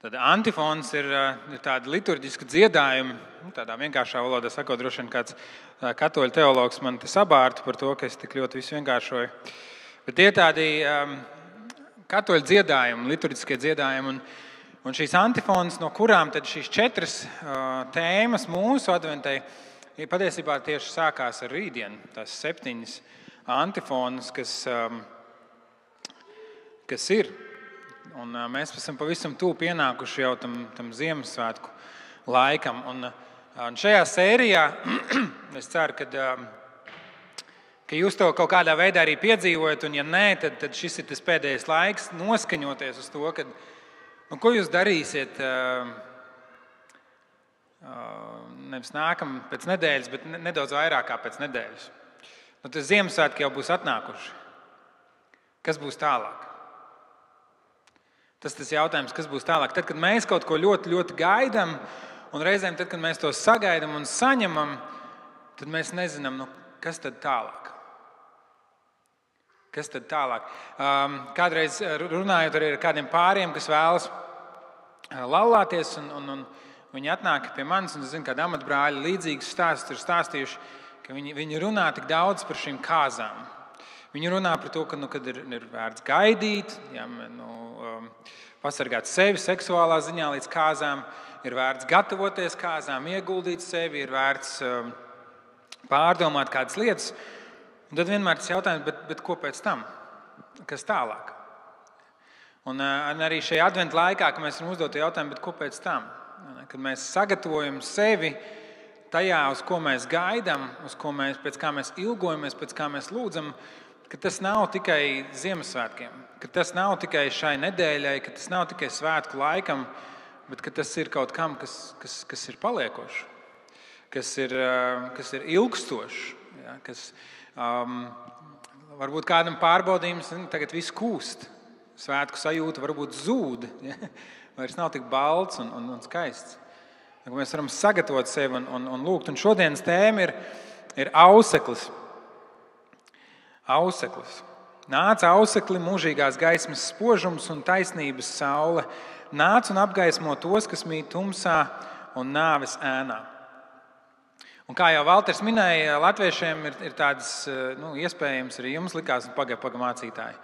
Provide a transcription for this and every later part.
Tad antifons ir tāda liturģiska dziedājuma, tādā vienkāršā valodā sakot, droši vien kāds katoļu teologs man te sabārtu par to, ka es tik ļoti visu vienkāršoju. Bet tie tādi katoļu dziedājumi, liturģiskie dziedājumi, un šīs antifonas, no kurām tad šīs 4 tēmas mūsu adventei patiesībā tieši sākās ar rītdienu. Tās 7 antifonas, kas ir. Un mēs esam pavisam tuvu pienākuši jau tam Ziemassvētku laikam. Un šajā sērijā es ceru, ka jūs to kaut kādā veidā arī piedzīvojat, un ja nē, tad šis ir tas pēdējais laiks noskaņoties uz to, ko jūs darīsiet nevis pēc nedēļas, bet nedaudz vairāk kā pēc nedēļas. Tas Ziemassvētki jau būs atnākuši. Kas būs tālāk? Tas jautājums, kas būs tālāk. Tad, kad mēs kaut ko ļoti, ļoti gaidām, un reizēm tad, kad mēs to sagaidām un saņemam, tad mēs nezinām, kas tad tālāk. Kas tad tālāk? Kādreiz runājot arī ar kādiem pāriem, kas vēlas laulāties, un viņi atnāk pie manis, un es zinu, kādi amatbrāļi līdzīgus stāstus ir stāstījuši, ka viņi runā tik daudz par šīm kāzām. Viņi runā par to, kad ir vērts gaidīt, pasargāt sevi seksuālā ziņā līdz kāzām, ir vērts gatavoties kāzām, ieguldīt sevi, ir vērts pārdomāt kādas lietas. Un tad vienmēr tas jautājums, bet ko pēc tam? Kas tālāk? Un arī šajā adventu laikā, kad mēs varam uzdot jautājumu, bet ko pēc tam? Kad mēs sagatavojam sevi tajā, uz ko mēs gaidām, pēc kā mēs ilgojamies, pēc kā mēs lūdzam, ka tas nav tikai Ziemassvētkiem, ka tas nav tikai šai nedēļai, ka tas nav tikai svētku laikam, bet ka tas ir kaut kam, kas ir paliekošs, kas ir ilgstošs, ja, kas varbūt kādam pārbaudījums tagad viss kūst, svētku sajūta varbūt zūd, ja, vairs nav tik balts un skaists. Mēs varam sagatavot sevi un lūgt. Un šodienas tēma ir auseklis. Auseklis. Nāc ausekli, mūžīgās gaismas spožums un taisnības saule. Nāc un apgaismo tos, kas mīt tumsā un nāves ēnā. Un kā jau Valters minēja, latviešiem ir tādas, iespējams arī jums likās, paga mācītāji.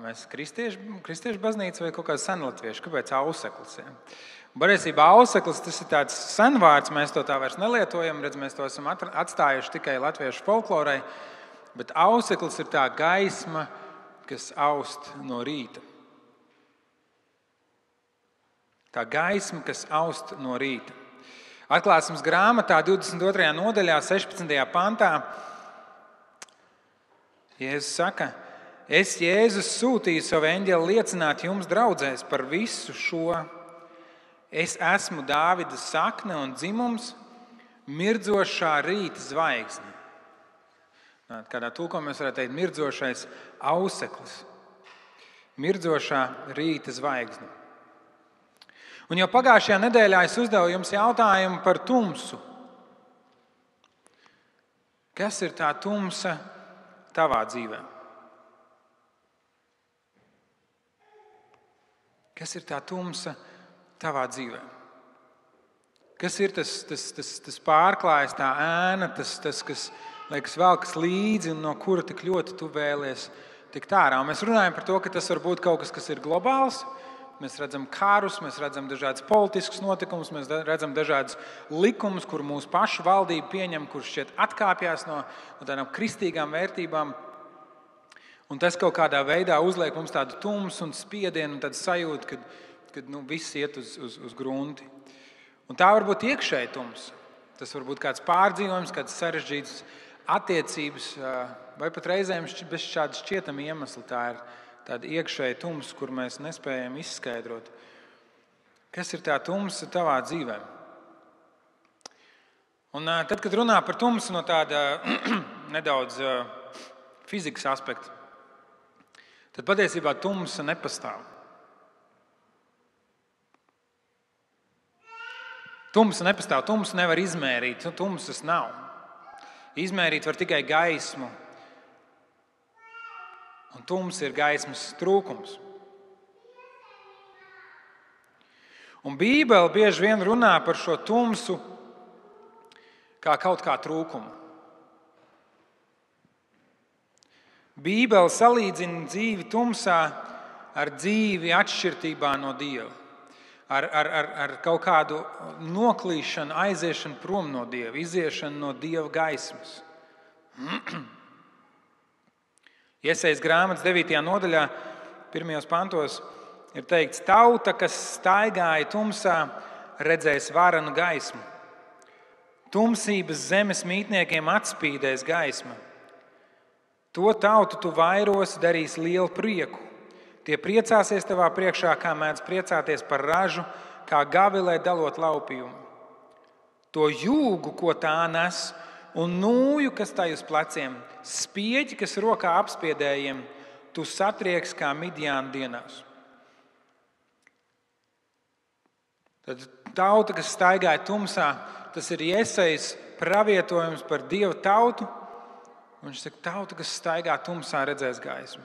Mēs kristiešu baznīca vai kaut kāds senlatvieši, kāpēc auseklis? Ja? Patiesībā auseklis tas ir tāds senvārds, mēs to tā vairs nelietojam, mēs to esam atstājuši tikai latviešu folklorai. Bet auseklis ir tā gaisma, kas aust no rīta. Tā gaisma, kas aust no rīta. Atklāsmes grāmatā 22. nodaļā, 16. pantā, Jēzus saka: Es, Jēzus, sūtīju savu eņģeli liecināt jums, draudzēs, par visu šo. Es esmu Dāvida sakne un dzimums, mirdzošā rīta zvaigzne. Kādā tulkojumā mēs varētu teikt mirdzošais auseklis, mirdzošā rīta zvaigzne. Un jau pagājušajā nedēļā es uzdevu jums jautājumu par tumsu. Kas ir tā tumsa tavā dzīvē? Kas ir tā tumsa tavā dzīvē? Kas ir tas pārklājs, tā ēna, tas kas liekas velkas līdzi un no kura tik ļoti tu vēlies tikt ārā. Un mēs runājam par to, ka tas var būt kaut kas ir globāls. Mēs redzam karus, mēs redzam dažādas politiskas notikumus, mēs redzam dažādas likumus, kur mūsu pašu valdība pieņem, kurš šķiet atkāpjas no tādām kristīgām vērtībām. Un tas kaut kādā veidā uzliek mums tādu tumsu un spiedienu un tādu sajūtu, kad viss iet uz grunti. Un tā var būt iekšēji tumsa. Tas var būt kāds pārdzīvojums, kāds sarežģīts attiecības, vai pat reizēm bez šāda šķietama iemesla. Tā ir tāda iekšēja tumsa, kur mēs nespējam izskaidrot. Kas ir tā tumsa tavā dzīvē? Un tad, kad runā par tumsu no tāda nedaudz fizikas aspekta, tad patiesībā tumsa nepastāv. Tumsa nepastāv, tumsu nevar izmērīt, tumsas nav. Izmērīt var tikai gaismu. Un tumsa ir gaismas trūkums. Un Bībele bieži vien runā par šo tumsu kā kaut kā trūkumu. Bībele salīdzina dzīvi tumsā ar dzīvi atšķirībā no Dieva, ar kaut kādu noklīšanu, aiziešanu prom no Dieva, iziešanu no Dieva gaismas. Iesejas grāmatas 9. nodaļā, 1. pantos ir teikts: tauta, kas staigāja tumsā, redzēs varenu gaismu. Tumsības zemes mītniekiem atspīdēs gaisma. To tautu tu vairosi, darīs lielu prieku. Tie priecāsies tavā priekšā, kā mēdz priecāties par ražu, kā gavilē dalot laupījumu. To jūgu, ko tā nes, un nūju, kas tai uz pleciem, spieķi, kas rokā apspiedējiem, tu satrieks kā Midjāna dienās. Tad tauta, kas staigāja tumsā, tas ir Jesajas pravietojums par Dieva tautu. Viņš saka, tauta, kas staigā tumsā, redzēs gaismu.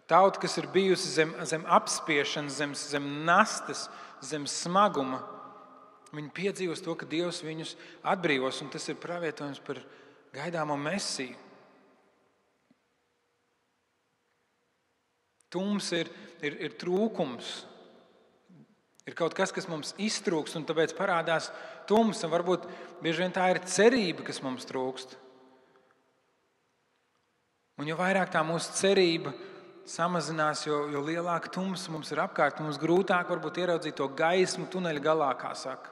Tauta, kas ir bijusi zem apspiešanas, zem nastas, zem smaguma, viņi piedzīvos to, ka Dievs viņus atbrīvos, un tas ir pravietojums par gaidāmo Mesiju. Tums ir trūkums. Ir kaut kas, kas mums iztrūkst, un tāpēc parādās tums, un varbūt bieži vien tā ir cerība, kas mums trūkst. Un jo vairāk tā mūsu cerība samazinās, jo lielāka tumsa mums ir apkārt, mums grūtāk varbūt ieraudzīt to gaismu tuneļa galā, kā saka.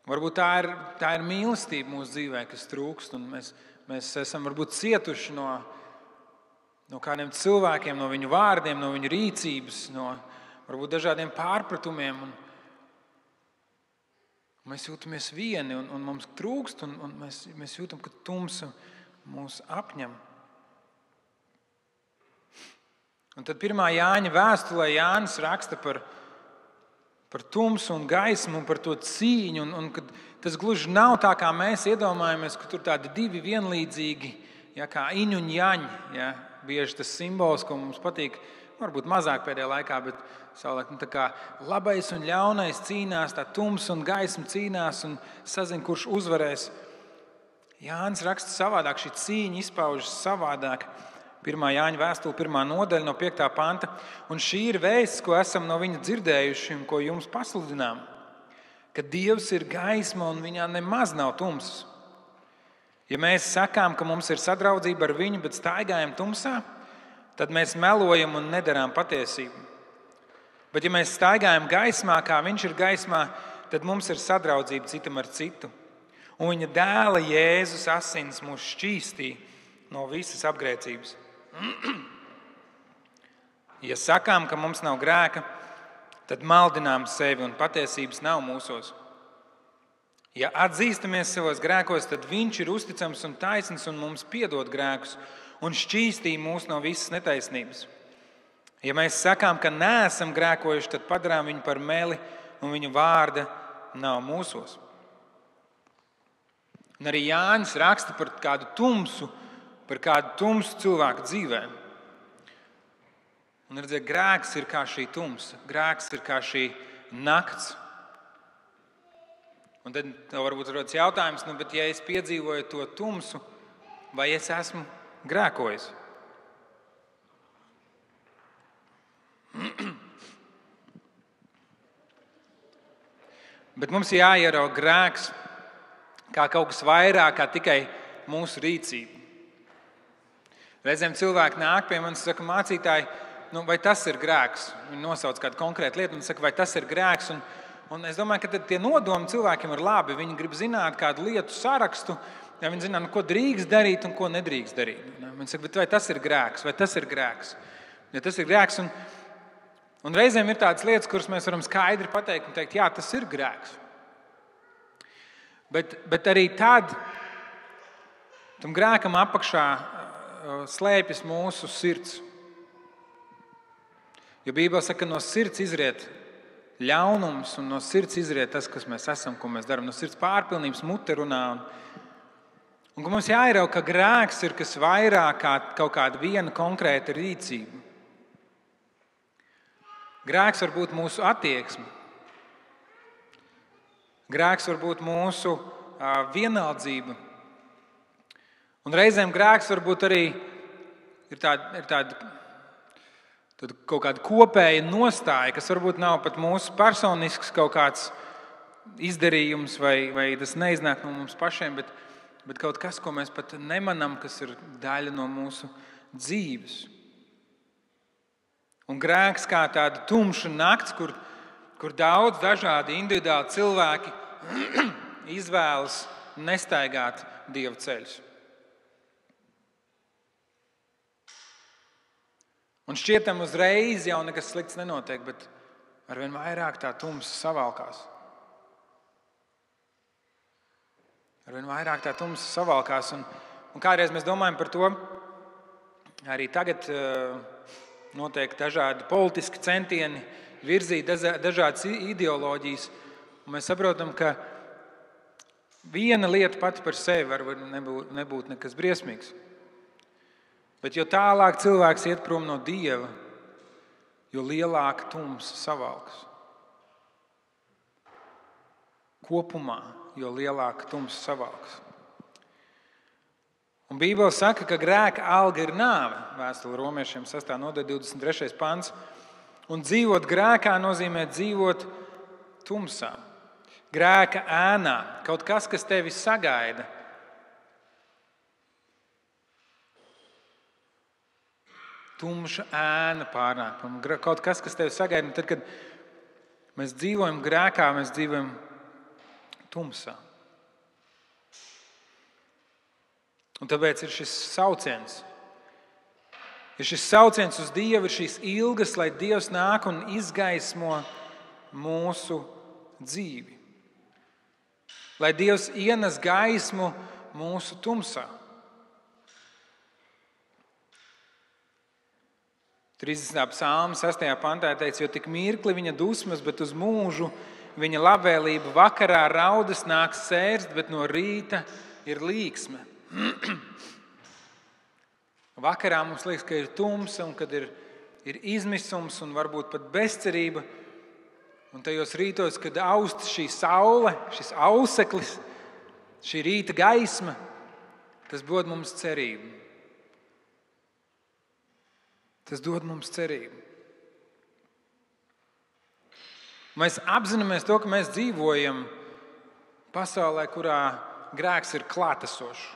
Varbūt tā ir mīlestība mūsu dzīvē, kas trūkst, un mēs esam varbūt cietuši no kādiem cilvēkiem, no viņu vārdiem, no viņu rīcības, no varbūt dažādiem pārpratumiem. Un mēs jūtamies vieni, un mums trūkst, un mēs jūtam, ka tumsa mūs apņem. Un tad 1. Jāņa vēstulē Jānis raksta par tumsu un gaismu, un par to cīņu, un kad tas gluži nav tā, kā mēs iedomājamies, ka tur tādi divi vienlīdzīgi, kā iņu un jaņi. Ja, bieži tas simbols, ko mums patīk, varbūt mazāk pēdējā laikā, bet savulaik tā kā labais un ļaunais cīnās, tā tumsa un gaisma cīnās un sazina, kurš uzvarēs. Jānis raksta savādāk, šī cīņa izpaužas savādāk. 1. Jāņa vēstule, 1. nodaļa no 5. panta. Un šī ir vēsts, ko esam no viņa dzirdējuši un ko jums pasludinām, ka Dievs ir gaisma un viņā nemaz nav tumsas. Ja mēs sakām, ka mums ir sadraudzība ar viņu, bet staigājam tumsā, tad mēs melojam un nedarām patiesību. Bet ja mēs staigājam gaismā, kā viņš ir gaismā, tad mums ir sadraudzība citam ar citu. Un viņa dēla Jēzus asins mūs šķīstī no visas apgrēcības. Ja sakām, ka mums nav grēka, tad maldinām sevi un patiesības nav mūsos. Ja atzīstamies savos grēkos, tad viņš ir uzticams un taisns un mums piedod grēkus un šķīstī mūs no visas netaisnības. Ja mēs sakām, ka neesam grēkojuši, tad padarām viņu par meli un viņa vārda nav mūsos. Un arī Jānis raksta par kādu tumsu cilvēku dzīvē. Un redziet, grēks ir kā šī tumsa, grēks ir kā šī nakts. Un tad varbūt rodas jautājums, bet ja es piedzīvoju to tumsu, vai es esmu grēkojis? Bet mums jāierauga grēks kā kaut kas vairāk, kā tikai mūsu rīcība. Reizēm cilvēki nāk pie manis un saka, mācītāji, vai tas ir grēks? Viņi nosauc kādu konkrētu lietu un saka, vai tas ir grēks? Un es domāju, ka tie nodomi cilvēkiem ir labi. Viņi grib zināt kādu lietu sarakstu, ja viņi zināt, ko drīkst darīt un ko nedrīkst darīt. Viņi saka, bet vai tas ir grēks? Vai tas ir grēks? Ja tas ir grēks, un reizēm ir tādas lietas, kuras mēs varam skaidri pateikt un teikt, jā, tas ir grēks. Bet arī tad tam grēkam apakšā slēpjas mūsu sirds. Jo Bībele saka, ka no sirds izriet ļaunums un no sirds izriet tas, kas mēs esam, ko mēs darām. No sirds pārpilnības mute runā. Un ka mums jāierauga, ka grēks ir kas vairāk kā kaut kāda viena konkrēta rīcība. Grēks var būt mūsu attieksme. Grēks var būt mūsu vienaldzība. Un reizēm grēks var būt arī tāda kaut kāda kopēja nostāja, kas varbūt nav pat mūsu personisks kaut kāds izdarījums, vai tas neiznāk no mums pašiem, bet kaut kas, ko mēs pat nemanām, kas ir daļa no mūsu dzīves. Un grēks kā tāda tumša nakts, kur daudz dažādi individuāli cilvēki izvēlas nestaigāt Dieva ceļus. Un šķietam uzreiz jau nekas slikts nenotiek, bet arvien vairāk tā tumsa savalkās. Arvien vairāk tā tumsa savalkās. Un kādreiz mēs domājam par to, arī tagad notiek dažādi politiski centieni virzīt dažādas ideoloģijas. Un mēs saprotam, ka viena lieta pati par sevi var nebūt nekas briesmīgs. Bet jo tālāk cilvēks iet prom no Dieva, jo lielāka tumsa savalkas. Kopumā, jo lielāka tumsa savalkas. Un Bībele saka, ka grēka alga ir nāve. Vēstule Romiešiem 6. nodaļa 23. pants. Un dzīvot grēkā nozīmē dzīvot tumsā. Grēka ēnā. Kaut kas, kas tevi sagaida. Tumša ēna pārnāk. Kaut kas, kas tevi sagaida. Tad, kad mēs dzīvojam grēkā, mēs dzīvojam tumsā. Un tāpēc ir šis sauciens. Ir šis sauciens uz Dievu, ir šīs ilgas, lai Dievs nāk un izgaismo mūsu dzīvi. Lai Dievs ienes gaismu mūsu tumsā. 30. psalma 6. pantā teica, jo tik mirkli viņa dusmas, bet uz mūžu viņa labvēlība vakarā raudas nāk sērst, bet no rīta ir līksme. Vakarā mums liekas, ka ir tumsa un kad ir izmisums un varbūt pat bezcerība. Un tajos rītos, kad aust šī saule, šis auseklis, šī rīta gaisma, tas dod mums cerību. Tas dod mums cerību. Mēs apzināmies to, ka mēs dzīvojam pasaulē, kurā grēks ir klātesošs.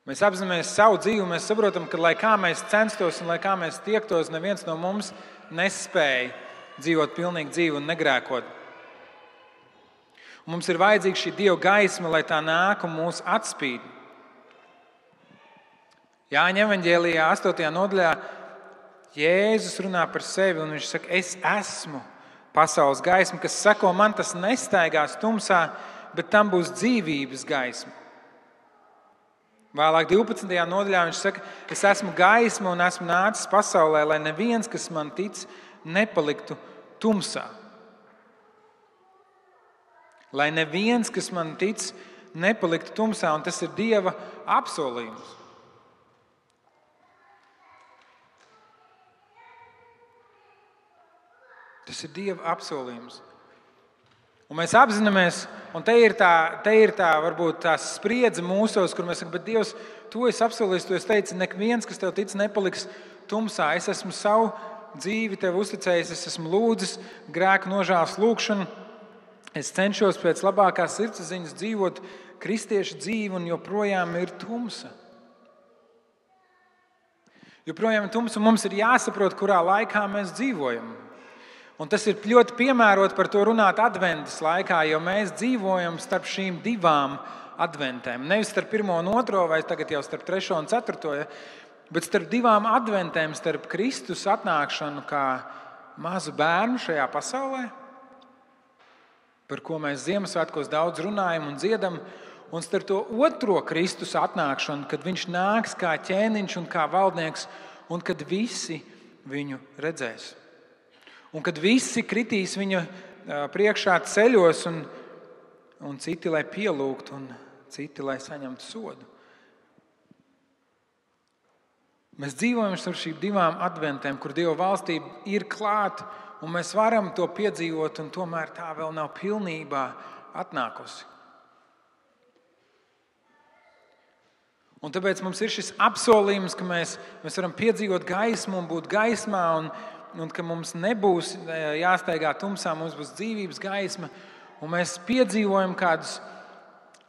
Mēs apzināmies savu dzīvi, mēs saprotam, ka lai kā mēs censtos un lai kā mēs tiektos, neviens no mums nespēja dzīvot pilnīgu dzīvi un negrēkot. Un mums ir vajadzīga šī Dieva gaisma, lai tā nāk un mūs atspīd. Jāņa evaņģēlijā 8. nodaļā Jēzus runā par sevi un viņš saka, es esmu pasaules gaisma, kas seko man, tas nestaigās tumsā, bet tam būs dzīvības gaisma. Vēlāk 12. nodaļā viņš saka, es esmu gaisma un esmu nācis pasaulē, lai neviens, kas man tic, nepaliktu tumsā. Lai neviens, kas man tic, nepaliktu tumsā, un tas ir Dieva apsolījums. Tas ir Dieva apsolījums. Un mēs apzināmies, un te ir tā varbūt tā spriedze mūsos, kur mēs sakam, bet Dievs, to es apsolīju, to es teicu, neviens, kas tev tic, nepaliks tumsā. Es esmu savu dzīvi tev uzticējis, es esmu lūdzis grēku nožēlas lūgšanu. Es cenšos pēc labākās sirdsapziņas dzīvot kristiešu dzīvi, un joprojām ir tumsa. Joprojām ir tumsa, un mums ir jāsaprot, kurā laikā mēs dzīvojam. Un tas ir ļoti piemēroti par to runāt adventas laikā, jo mēs dzīvojam starp šīm divām adventēm. Nevis starp 1. un 2. vai tagad jau starp 3. un 4. Bet starp divām adventēm, starp Kristus atnākšanu kā mazu bērnu šajā pasaulē, par ko mēs Ziemassvētkos daudz runājam un dziedam, un starp to otro Kristus atnākšanu, kad viņš nāks kā ķēniņš un kā valdnieks, un kad visi viņu redzēs. Un kad visi kritīs viņa priekšā ceļos, un citi, lai pielūgtu, un citi, lai saņemtu sodu. Mēs dzīvojam ar šīm divām adventēm, kur Dieva valstība ir klāta, un mēs varam to piedzīvot, un tomēr tā vēl nav pilnībā atnākusi. Un tāpēc mums ir šis apsolījums, ka mēs varam piedzīvot gaismu un būt gaismā, un ka mums nebūs jāstaigā tumsā, mums būs dzīvības gaisma, un mēs piedzīvojam kādus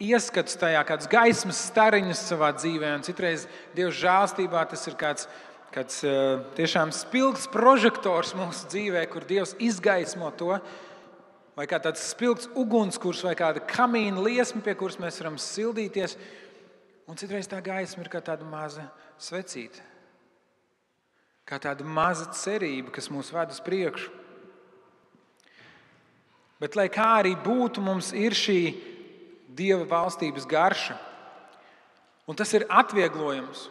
ieskatus tajā, kādas gaismas stariņas savā dzīvē, un citreiz Dieva žēlstībā tas ir kāds tiešām spilgts prožektors mūsu dzīvē, kur Dievs izgaismo to, vai kā tāds spilgts ugunskurs, vai kāda kamīna liesma, pie kuras mēs varam sildīties. Un citreiz tā gaisma ir kā tāda maza svecīte, kā tāda maza cerība, kas mūs ved uz priekšu. Bet, lai kā arī būtu, mums ir šī Dieva valstības garša, un tas ir atvieglojums.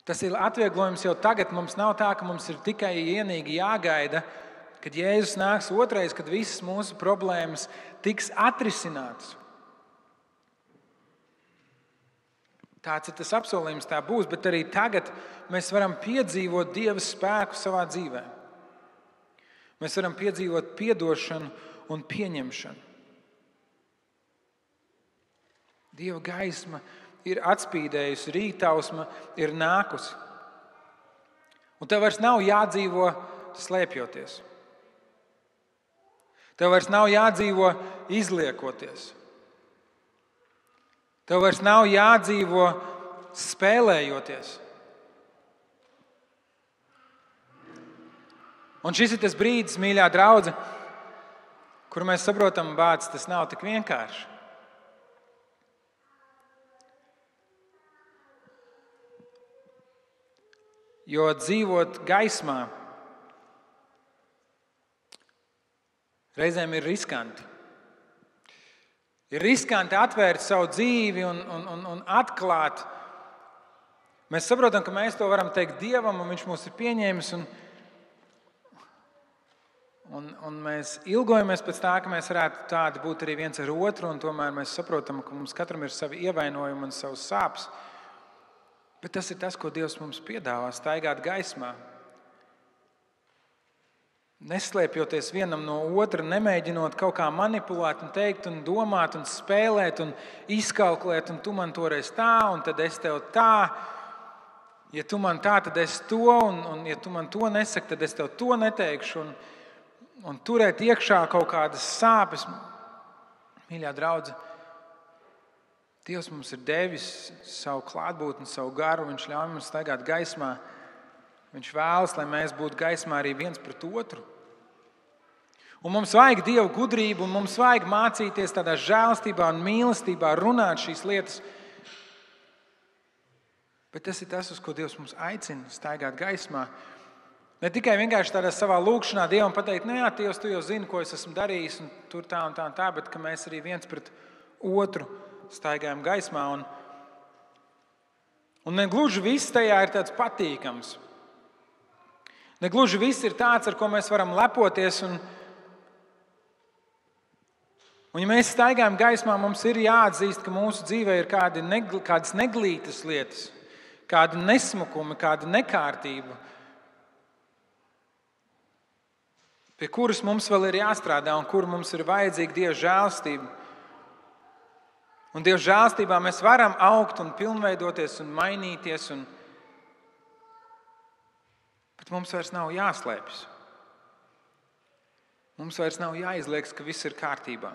Tas ir atvieglojums jau tagad. Mums nav tā, ka mums ir tikai vienīgi jāgaida, kad Jēzus nāks otrais, kad visas mūsu problēmas tiks atrisinātas. Tāds ir tas apsolījums, tā būs, bet arī tagad mēs varam piedzīvot Dieva spēku savā dzīvē. Mēs varam piedzīvot piedošanu un pieņemšanu. Dieva gaisma ir atspīdējusi, rītausma ir nākusi. Un tev vairs nav jādzīvo slēpjoties. Tev vairs nav jādzīvo izliekoties. Tev vairs nav jādzīvo spēlējoties. Un šis ir tas brīdis, mīļā draudze, kur mēs saprotam, bāc, tas nav tik vienkārši. Jo dzīvot gaismā reizēm ir riskanti. Ir riskanti atvērt savu dzīvi un atklāt. Mēs saprotam, ka mēs to varam teikt Dievam, un Viņš mūs ir pieņēmis. Un mēs ilgojamies pēc tā, ka mēs varētu tādi būt arī viens ar otru, un tomēr mēs saprotam, ka mums katram ir savi ievainojumi un savas sāpes. Bet tas ir tas, ko Dievs mums piedāvā, staigāt gaismā. Neslēpjoties vienam no otra, nemēģinot kaut kā manipulēt un teikt un domāt un spēlēt un izkalkulēt, un tu man toreiz tā, un tad es tev tā. Ja tu man tā, tad es to, un ja tu man to nesaki, tad es tev to neteikšu. Un turēt iekšā kaut kādas sāpes. Mīļā draudze, Dievs mums ir devis savu klātbūtni, savu garu, Viņš ļauj mums staigāt gaismā. Viņš vēlas, lai mēs būtu gaismā arī viens pret otru. Un mums vajag Dieva gudrību, un mums vajag mācīties tādā žēlastībā un mīlestībā runāt šīs lietas. Bet tas ir tas, uz ko Dievs mums aicina, staigāt gaismā. Ne tikai vienkārši tādā savā lūkšanā Dievam pateikt, jā, Dievs, tu jau zini, ko es esmu darījis, un tur tā un tā, bet ka mēs arī viens pret otru staigājam gaismā. Un negluži viss tajā ir tāds patīkams. Negluži viss ir tāds, ar ko mēs varam lepoties. Un ja mēs staigājam gaismā, mums ir jāatzīst, ka mūsu dzīvē ir kādas neglītas lietas, kādi nesmukumi, kāda nekārtība, pie kuras mums vēl ir jāstrādā un kur mums ir vajadzīga Dieva žēlstība. Un Dieva žēlstībā mēs varam augt un pilnveidoties un mainīties. Bet mums vairs nav jāslēpjas. Mums vairs nav jāizliekas, ka viss ir kārtībā.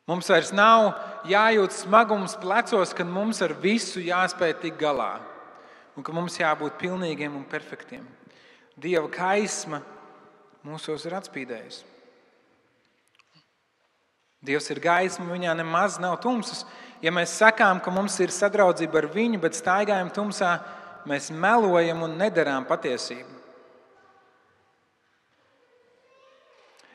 Mums vairs nav jājūt smagums plecos, ka mums ar visu jāspēj tikt galā. Un ka mums jābūt pilnīgiem un perfektiem. Dieva gaisma mūsos ir atspīdējusi. Dievs ir gaisma, viņā nemaz nav tumsas. Ja mēs sakām, ka mums ir sadraudzība ar viņu, bet staigājam tumsā, mēs melojam un nedarām patiesību.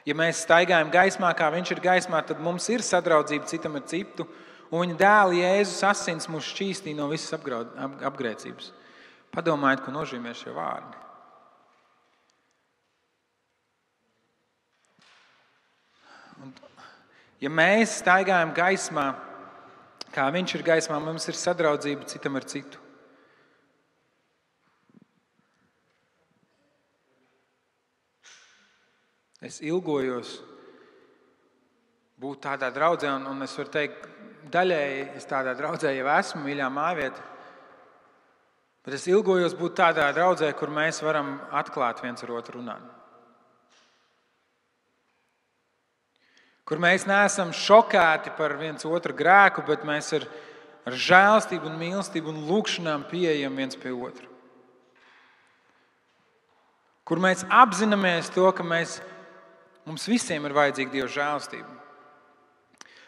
Ja mēs staigājam gaismā, kā viņš ir gaismā, tad mums ir sadraudzība citam ar citu, un viņa dēla Jēzus asins mūs šķīstī no visas apgrēcības. Padomājiet, ko nozīmē šie vārdi. Ja mēs staigājam gaismā, kā viņš ir gaismā, mums ir sadraudzība citam ar citu. Es ilgojos būt tādā draudzē, un es varu teikt, daļēji es tādā draudzē jau esmu, mīļā mājvieta. Bet es ilgojos būt tādā draudzē, kur mēs varam atklāt viens ar otru runāt. Kur mēs neesam šokēti par viens otru grēku, bet mēs ar žēlstību un mīlestību un lūgšanām pieejam viens pie otra. Kur mēs apzināmies to, ka mums visiem ir vajadzīga Dieva žēlstība.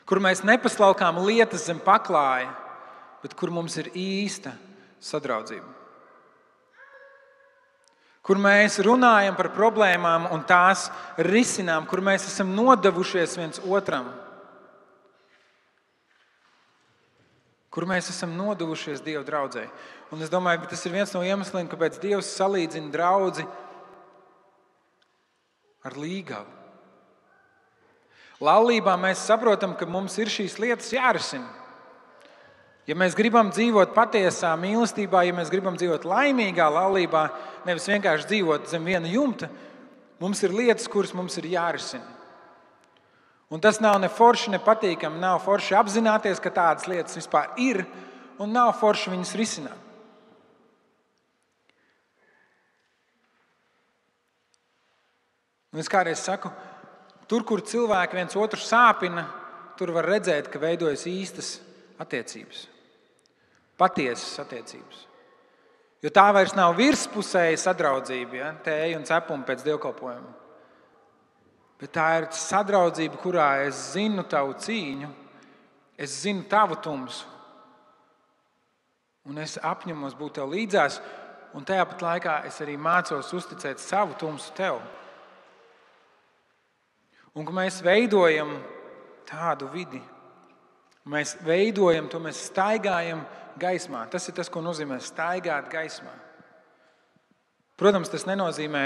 Kur mēs nepaslaukām lietas zem paklāja, bet kur mums ir īsta sadraudzība. Kur mēs runājam par problēmām un tās risinām, kur mēs esam nodevušies viens otram. Kur mēs esam nodevušies Dieva draudzē. Un es domāju, ka tas ir viens no iemesliem, kāpēc Dievs salīdzina draudzi ar līgavu. Laulībā mēs saprotam, ka mums ir šīs lietas jārisina. Ja mēs gribam dzīvot patiesā mīlestībā, ja mēs gribam dzīvot laimīgā laulībā, nevis vienkārši dzīvot zem viena jumta, mums ir lietas, kuras mums ir jārisina. Un tas nav ne forši, ne patīkami, nav forši apzināties, ka tādas lietas vispār ir, un nav forši viņas risināt. Un es kādreiz saku, tur, kur cilvēki viens otru sāpina, tur var redzēt, ka veidojas īstas attiecības. Patiesas attiecības. Jo tā vairs nav virspusēja sadraudzība, ja? Tēja un cepuma pēc dievkalpojuma. Bet tā ir sadraudzība, kurā es zinu tavu cīņu, es zinu tavu tumsu. Un es apņemos būt tev līdzās, un tajā pat laikā es arī mācos uzticēt savu tumsu tev. Un ka mēs veidojam tādu vidi, mēs veidojam to, mēs staigājam gaismā. Tas ir tas, ko nozīmē staigāt gaismā. Protams, tas nenozīmē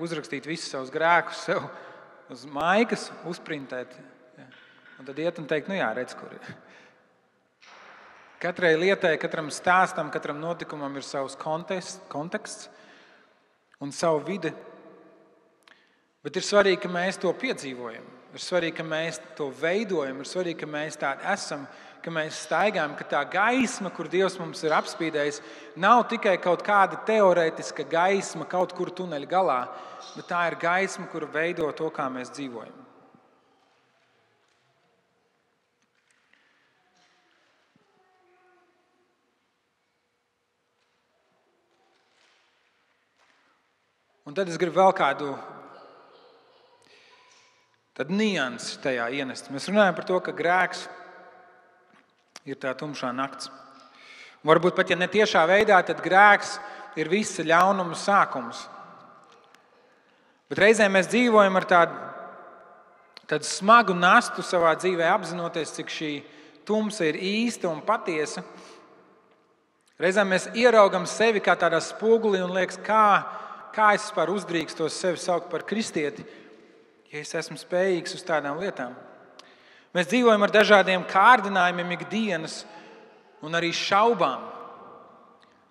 uzrakstīt visus savus grēkus sev uz maikas, uzprintēt. Ja. Un tad iet un teikt, nu jā, redz, kur ir. Katrai lietai, katram stāstam, katram notikumam ir savs konteksts un savu vide. Bet ir svarīgi, ka mēs to piedzīvojam. Ir svarīgi, ka mēs to veidojam. Ir svarīgi, ka mēs tādi esam, ka mēs staigājam, ka tā gaisma, kur Dievs mums ir apspīdējis, nav tikai kaut kāda teorētiska gaisma kaut kur tuneļa galā, bet tā ir gaisma, kur veido to, kā mēs dzīvojam. Un tad es gribu vēl kādu niansi tajā ienest. Mēs runājam par to, ka grēks ir tā tumšā nakts. Varbūt pat, ja ne tiešā veidā, tad grēks ir visa ļaunuma sākums. Bet reizēm mēs dzīvojam ar tādu smagu nastu savā dzīvē, apzinoties, cik šī tumsa ir īsta un patiesa. Reizēm mēs ieraugam sevi kā tādā spogulī un liekas, kā es vispār uzdrīkstos sevi saukt par kristieti, ja es esmu spējīgs uz tādām lietām. Mēs dzīvojam ar dažādiem kārdinājumiem ikdienas un arī šaubām.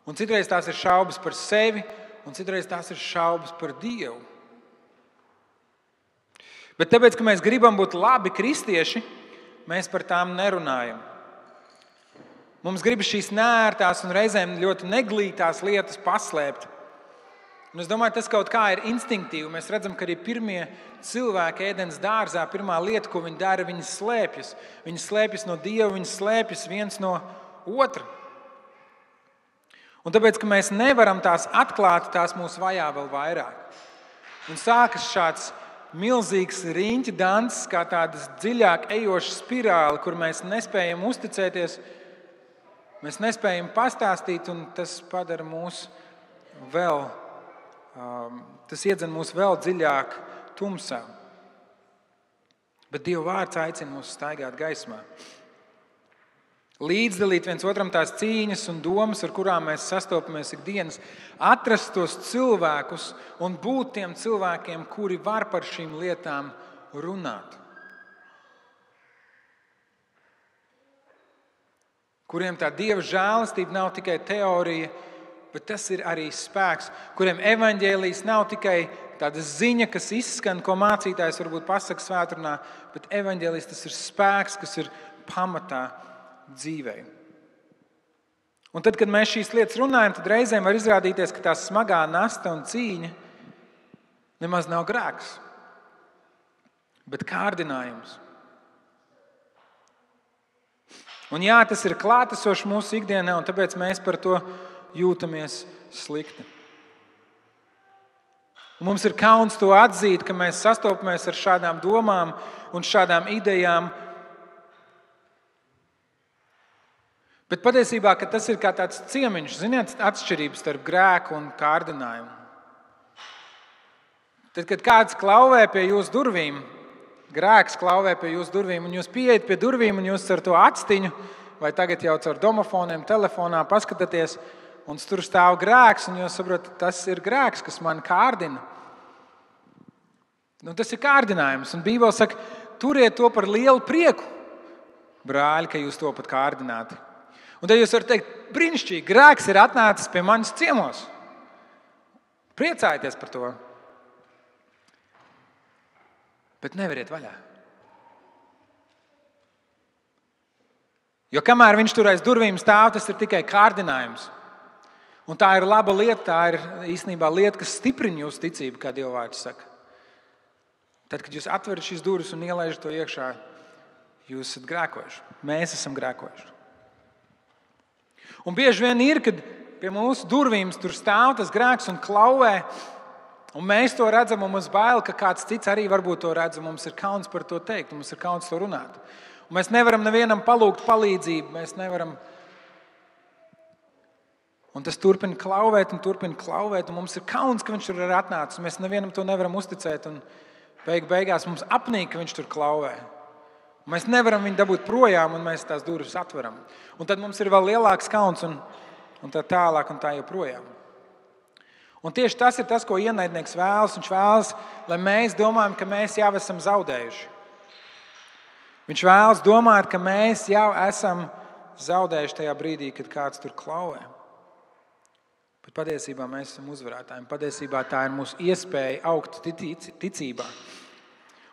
Un citreiz tās ir šaubas par sevi, un citreiz tās ir šaubas par Dievu. Bet tāpēc, ka mēs gribam būt labi kristieši, mēs par tām nerunājam. Mums gribas šīs neērtās un reizēm ļoti neglītās lietas paslēpt. Un es domāju, tas kaut kā ir instinktīvi. Mēs redzam, ka arī pirmie cilvēki ēdens dārzā, pirmā lieta, ko viņi dara, viņi slēpjas. Viņi slēpjas no Dieva, viņi slēpjas viens no otra. Un tāpēc, ka mēs nevaram tās atklāt, tās mūs vajā vēl vairāk. Un sākas šāds milzīgs riņķa dans, kā tādas dziļāk ejoša spirāli, kur mēs nespējam uzticēties, mēs nespējam pastāstīt, un tas padara mūs vēl. Tas iedzen mūs vēl dziļāk tumsā. Bet Dieva vārds aicina mūs staigāt gaismā. Līdzdalīt viens otram tās cīņas un domas, ar kurām mēs sastopamies ikdienas. Atrast tos cilvēkus un būt tiem cilvēkiem, kuri var par šīm lietām runāt. Kuriem tā Dieva žēlastība nav tikai teorija, bet tas ir arī spēks, kuriem evaņģēlijs nav tikai tāda ziņa, kas izskan, ko mācītājs varbūt pasaka svētdienā, bet evaņģēlijs tas ir spēks, kas ir pamatā dzīvei. Un tad, kad mēs šīs lietas runājam, tad reizēm var izrādīties, ka tā smagā nasta un cīņa nemaz nav grēks, bet kārdinājums. Un jā, tas ir klātesošs mūsu ikdienā, un tāpēc mēs par to jūtamies slikti. Un mums ir kauns to atzīt, ka mēs sastopamies ar šādām domām un šādām idejām. Bet patiesībā tas ir kā tāds ciemiņš, ziniet, atšķirības starp grēku un kārdinājumu. Tad, kad kāds klauvē pie jūsu durvīm, grēks klauvē pie jūsu durvīm, un jūs pieejat pie durvīm, un jūs ar to actiņu, vai tagad jau caur domofoniem, telefonā paskatāties, un tur stāv grēks, un jūs saprotat, tas ir grēks, kas man kārdina. Tas ir kārdinājums, un Bībele saka, turiet to par lielu prieku, brāļi, ka jūs to pat kārdināti. Un tad jūs varat teikt, brīnišķīgi, grēks ir atnācis pie manis ciemos. Priecājieties par to. Bet neveriet vaļā. Jo kamēr viņš tur aiz durvīm stāv, tas ir tikai kārdinājums. Un tā ir laba lieta, tā ir īstenībā lieta, kas stiprina jūsu ticību, kā Dieva vārds saka. Tad, kad jūs atverat šīs durvis un ielaižat to iekšā, jūs esat grēkojuši. Mēs esam grēkojuši. Un bieži vien ir, kad pie mūsu durvīm tur stāv tas grēks un klauvē, un mēs to redzam, un mums bail, ka kāds cits arī varbūt to redz, un mums ir kauns par to teikt, un mums ir kauns to runāt. Un mēs nevaram nevienam palūgt palīdzību, mēs nevaram. Un tas turpina klauvēt, un mums ir kauns, ka viņš tur ir atnācis, un mēs nevienam to nevaram uzticēt, un beigās mums apnīk, ka viņš tur klauvē. Un mēs nevaram viņu dabūt projām, un mēs tās durvis atveram. Un tad mums ir vēl lielāks kauns, un tā tālāk, un tā joprojām. Un tieši tas ir tas, ko ienaidnieks vēlas. Viņš vēlas, lai mēs domājam, ka mēs jau esam zaudējuši. Viņš vēlas domāt, ka mēs jau esam zaudējuši tajā brīdī, kad kāds tur klauvē. Bet patiesībā mēs esam uzvarētāji. Patiesībā tā ir mūsu iespēja augt ticībā.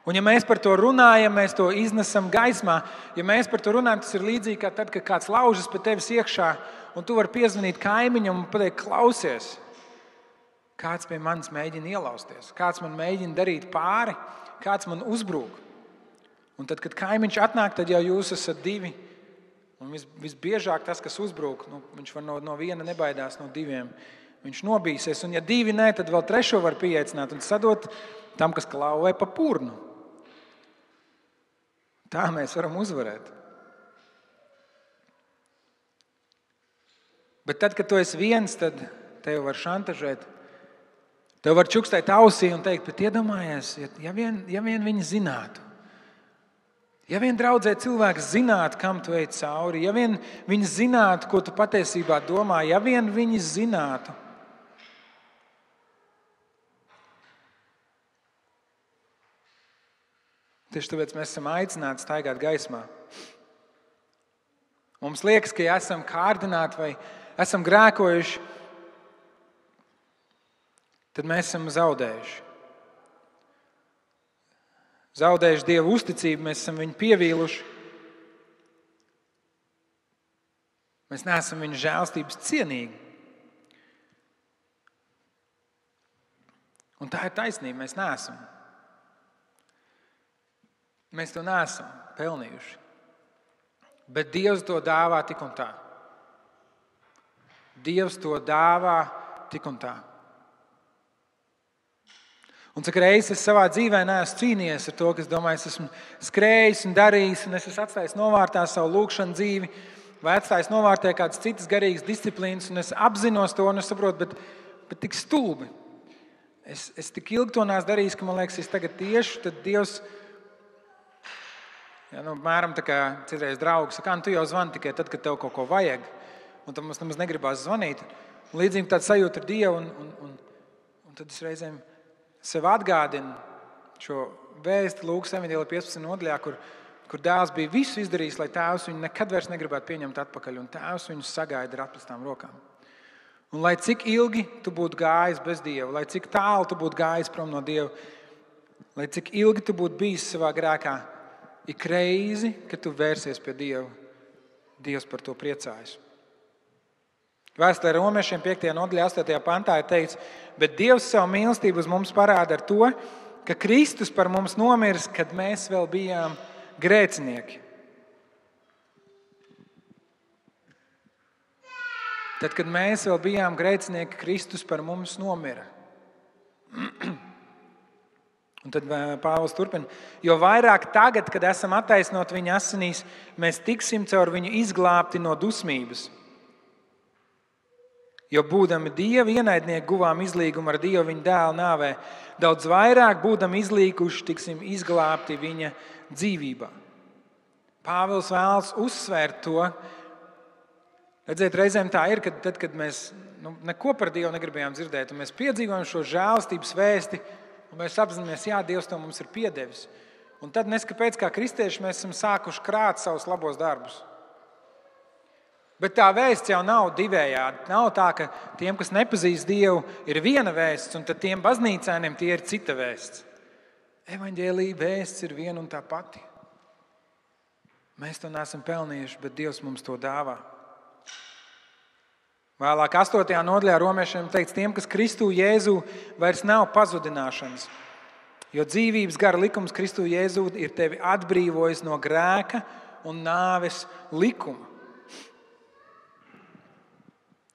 Un ja mēs par to runājam, mēs to iznesam gaismā. Ja mēs par to runājam, tas ir līdzīgi kā tad, kad kāds laužas pie tevis iekšā, un tu vari piezvanīt kaimiņam un pateikt, klausies, kāds pie manis mēģina ielausties, kāds man mēģina darīt pāri, kāds man uzbrūk. Un tad, kad kaimiņš atnāk, tad jau jūs esat divi. Un visbiežāk tas, kas uzbrūk, viņš var no viena nebaidās, no diviem. Viņš nobīsies, un ja divi nē, tad vēl trešo var pieaicināt un sadot tam, kas klauvē pa purnu. Tā mēs varam uzvarēt. Bet tad, kad tu esi viens, tad tevi var šantažēt. Tev var čukstēt ausī un teikt, bet iedomājies, ja vien viņi zinātu. Ja vien draudzē cilvēks zinātu, kam tu ej cauri, ja vien viņi zinātu, ko tu patiesībā domā, ja vien viņi zinātu. Tieši tāpēc mēs esam aicināti staigāt gaismā. Mums liekas, ka ja esam kārdināti vai esam grēkojuši, tad mēs esam zaudējuši. Zaudējuši Dieva uzticību, mēs esam viņu pievīluši. Mēs neesam viņa žēlstības cienīgi. Un tā ir taisnība, mēs neesam. Mēs to neesam pelnījuši. Bet Dievs to dāvā tik un tā. Dievs to dāvā tik un tā. Un cik reizes es savā dzīvē neesmu cīnījies ar to, ka es domāju, es esmu skrējis un darījis, un es esmu atstājis novārtā savu lūgšanu dzīvi, vai atstājis novārtē kādas citas garīgas disciplīnas, un es apzinos to, un es saprotu, bet tik stulbi. Es tik ilgi to neesmu darījis, ka man liekas, es tagad tieši, tad Dievs, mēram tā kā citreiz draugi saka, tu jau zvani tikai tad, kad tev kaut ko vajag, un tad mums nemaz negribās zvanīt. Un līdzīgi tāds sajūta ar Dievu, un tad es reizēm sev atgādinu šo vēstu Lūkas evaņģēlijā 15. nodaļā, kur dēls bija visu izdarījis, lai tēvs viņu nekad vairs negribētu pieņemt atpakaļ, un tēvs viņu sagaida ar atplestām rokām. Un lai cik ilgi tu būtu gājis bez Dieva, lai cik tālu tu būtu gājis prom no Dieva, lai cik ilgi tu būtu bijis savā grēkā, ik reizi, kad tu vērsies pie Dieva, Dievs par to priecājas. Vēstulē Romiešiem 5. nodaļā 8. pantā ir teikts, bet Dievs savu mīlestību uz mums parāda ar to, ka Kristus par mums nomiris, kad mēs vēl bijām grēcinieki. Tad, kad mēs vēl bijām grēcinieki, Kristus par mums nomira. Un tad Pāvils turpina, jo vairāk tagad, kad esam attaisnoti viņa asinīs, mēs tiksim caur viņu izglābti no dusmības. Jo būdami Dieva ienaidnieki guvām izlīgumu ar Dievu viņa dēla nāvē, daudz vairāk būdami izlīkuši, tiksim izglābti viņa dzīvībā. Pāvils vēlas uzsvērt to. Redziet, reizēm tā ir, ka tad, kad mēs neko par Dievu negribējām dzirdēt, un mēs piedzīvojam šo žēlastības vēsti, un mēs apzināmies, jā, Dievs to mums ir piedevis. Un tad neskapēc, kā kristieši, mēs esam sākuši krāt savus labos darbus. Bet tā vēsts jau nav divējādi. Nav tā, ka tiem, kas nepazīst Dievu, ir viena vēsts, un tad tiem baznīcēniem tie ir cita vēsts. Evaņģēlija vēsts ir viena un tā pati. Mēs to neesam pelnījuši, bet Dievs mums to dāvā. Vēlāk 8. nodaļā Romiešiem teikts, tiem, kas Kristu Jēzu vairs nav pazudināšanas, jo dzīvības gara likums Kristu Jēzu ir tevi atbrīvojis no grēka un nāves likuma.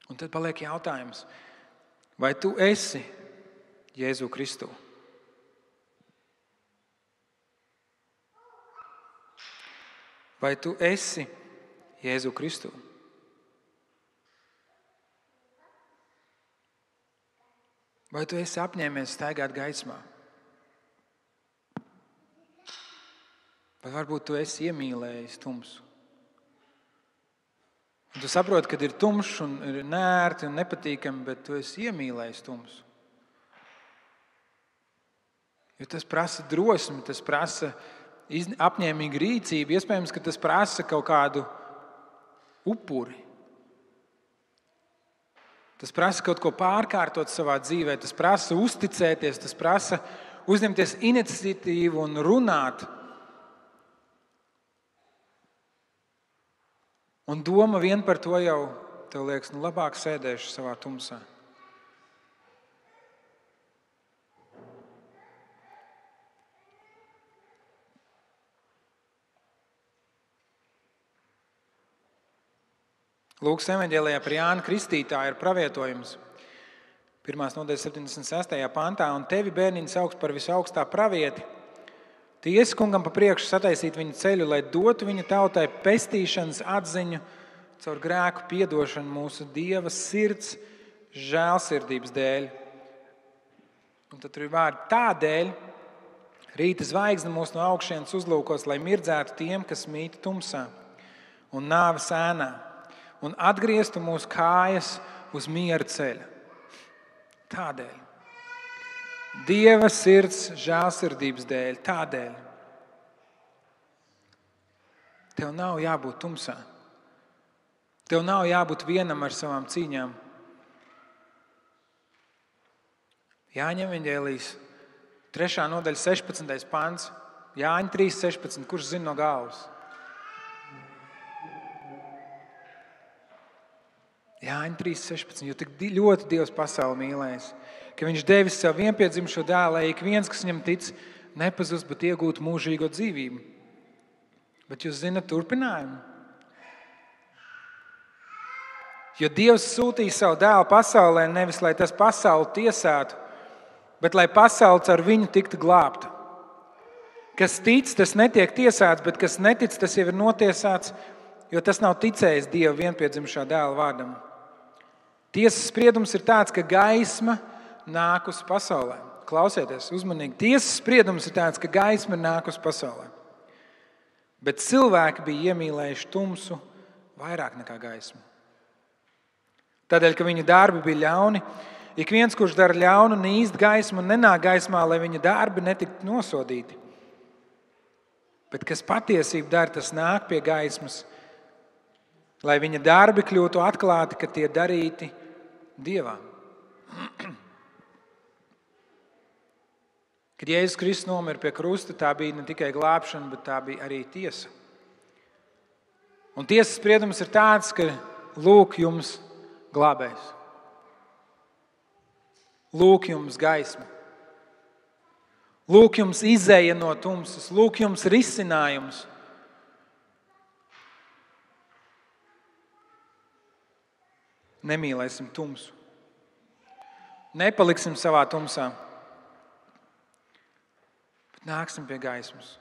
Un tad paliek jautājums, vai tu esi Jēzu Kristu? Vai tu esi Jēzu Kristu? Vai tu esi apņēmies staigāt gaismā? Vai varbūt tu esi iemīlējis tumsu? Un tu saproti, ka ir tumšs un ir nērti un nepatīkami, bet tu esi iemīlējis tumsu. Jo tas prasa drosmi, tas prasa apņēmīgu rīcību. Iespējams, ka tas prasa kaut kādu upuri. Tas prasa kaut ko pārkārtot savā dzīvē, tas prasa uzticēties, tas prasa uzņemties iniciatīvu un runāt. Un doma vien par to jau, tev liekas, labāk sēdēšu savā tumsā. Lūkas evaņģēlijā par Jānu Kristītāju ir pravietojums. 1. nodaļas 76. pantā, un tevi bērniņš sauks par visaugstā pravieti. Tu iesi kungam pa priekšu sataisīt viņa ceļu, lai dotu viņa tautai pestīšanas atziņu caur grēku piedošanu mūsu Dieva sirds žēlsirdības dēļ. Un tad tur ir vārdi tādēļ, rīta zvaigzne mūs no augšienes uzlūkos, lai mirdzētu tiem, kas mīt tumsā un nāves ēnā, un atgrieztu mūsu kājas uz miera ceļa. Tādēļ. Dieva sirds žēlsirdības dēļ. Tādēļ. Tev nav jābūt tumsā. Tev nav jābūt vienam ar savām cīņām. Jāņa evaņģēlijas 3. nodaļa 16. pants. Jāņa 3.16. Kurš zina no galvas? Jāņa 3.16. Jo tik ļoti Dievs pasauli mīlējis, ka viņš devis savu vienpiedzimušo dēlu, lai ik viens, kas viņam tic, nepazust, bet iegūtu mūžīgo dzīvību. Bet jūs zinat turpinājumu? Jo Dievs sūtīja savu dēlu pasaulē nevis, lai tas pasauli tiesātu, bet lai pasauli ar viņu tiktu glābta. Kas tic, tas netiek tiesāts, bet kas netic, tas jau ir notiesāts, jo tas nav ticējis Dieva vienpiedzimušā dēla vārdam. Tiesas spriedums ir tāds, ka gaisma nāk uz pasaulē. Klausieties uzmanīgi. Tiesas spriedums ir tāds, ka gaisma nāk uz pasaulē. Bet cilvēki bija iemīlējuši tumsu vairāk nekā gaismu. Tādēļ, ka viņa darbi bija ļauni, ik viens, kurš dara ļaunu, nīst gaismu un nenāk gaismā, lai viņa darbi netiktu nosodīti. Bet kas patiesību dara, tas nāk pie gaismas, lai viņa darbi kļūtu atklāti, ka tie darīti Dievā. Kad Jēzus Kristus nomira pie krusta, tā bija ne tikai glābšana, bet tā bija arī tiesa. Un tiesas spriedums ir tāds, ka lūk jums glābējs. Lūk jums gaisma. Lūk jums izēja no tumsas. Lūk jums risinājums. Nemīlēsim tumsu. Nepaliksim savā tumsā, bet nāksim pie gaismas.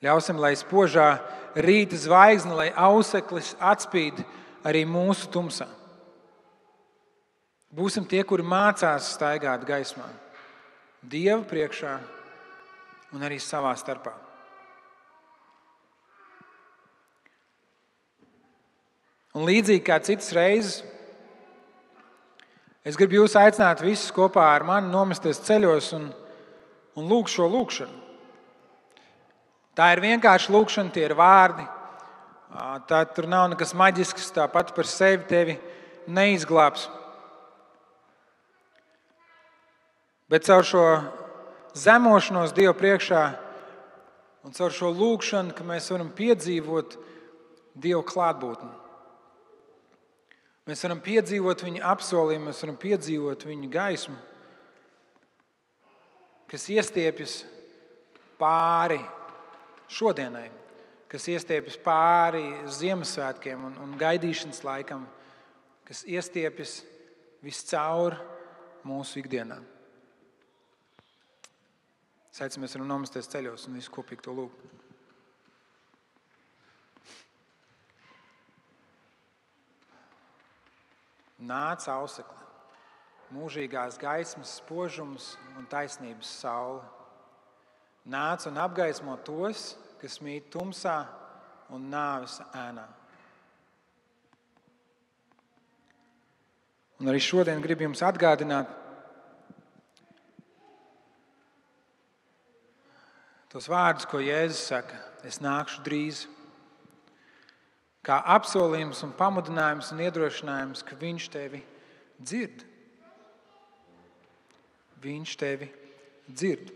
Ļausim, lai spožā rīta zvaigzne, lai auseklis atspīd arī mūsu tumsā. Būsim tie, kuri mācās staigāt gaismā, Dieva priekšā un arī savā starpā. Un līdzīgi kā citas reizes, es gribu jūs aicināt visus kopā ar mani nomesties ceļos un lūgt šo lūgšanu. Tā ir vienkārši lūgšana, tie ir vārdi. Tur nav nekas maģisks, tāpat par sevi tevi neizglābs. Bet caur šo zemošanos Dieva priekšā un caur šo lūgšanu, ka mēs varam piedzīvot Dieva klātbūtni. Mēs varam piedzīvot viņa apsolījumu, mēs varam piedzīvot viņa gaismu, kas iestiepjas pāri šodienai, kas iestiepjas pāri Ziemassvētkiem un gaidīšanas laikam, kas iestiepjas viscaur mūsu ikdienā. Aicinu, mēs varam nomesties ceļos un visu kopīgi to lūgt. Nāc ausekli, mūžīgās gaismas spožums un taisnības saule. Nāc un apgaismo tos, kas mīt tumsā un nāves ēnā. Un arī šodien gribu jums atgādināt tos vārdus, ko Jēzus saka: es nākšu drīz. Kā apsolījums un pamudinājums un iedrošinājums, ka viņš tevi dzird. Viņš tevi dzird.